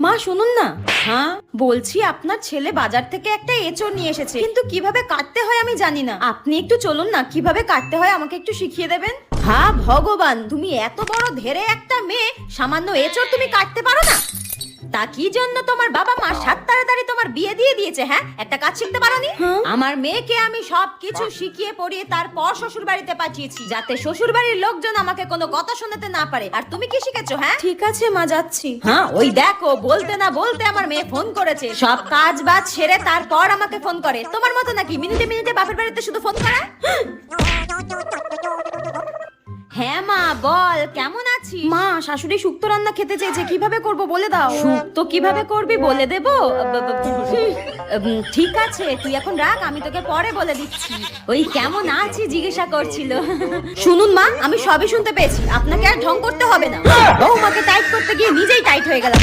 মা শুনুন না। হ্যাঁ বলছি, আপনার ছেলে বাজার থেকে একটা এঁচড় নিয়ে এসেছে, কিন্তু কিভাবে কাটতে হয় আমি জানি না। আপনি একটু চলুন না, কিভাবে কাটতে হয় আমাকে একটু শিখিয়ে দেবেন। হ্যাঁ ভগবান, তুমি এত বড় ধেরে একটা মেয়ে, সামান্য এঁচড় তুমি কাটতে পারো না? তা কি জন্য তোমার বাবা মা সাত তাড়াতাড়ি তোমার বিয়ে দিয়ে দিয়েছে? হ্যাঁ, একটা কাজ শিখতে পারোনি? আমার মেয়েকে আমি সবকিছু শিখিয়ে পড়িয়ে তারপর শ্বশুর বাড়িতে পাঠিয়েছি, যাতে শ্বশুর বাড়ির লোকজন আমাকে কোনো কথা শোনাতে না পারে। আর তুমি কি শিখেছো? হ্যাঁ ঠিক আছে মা, যাচ্ছি। হ্যাঁ ওই দেখো, বলতে না বলতে আমার মেয়ে ফোন করেছে। সব কাজ বাজ সেরে তারপর আমাকে ফোন করে। তোমার মতো নাকি মিনিটে মিনিটে বাপের বাড়িতে শুধু ফোন করা? হ্যাঁ মা বল, কেমন আছিস? মা শাশুড়ি শুক্তো রান্না খেতে চেয়েছে, কিভাবে করব বলে দাও। শুক্তো কিভাবে করবি বলে দেবো? ঠিক আছে, তুই এখন রাখ, আমি তোকে পরে বলে দিচ্ছি। ওই কেমন আছি জিজ্ঞাসা করছিল। শুনুন মা, আমি সবই শুনতে পেয়েছি, আপনাকে আর ঢং করতে হবে না। বৌমাকে টাইট করতে গিয়ে নিজেই টাইট হয়ে গেলাম।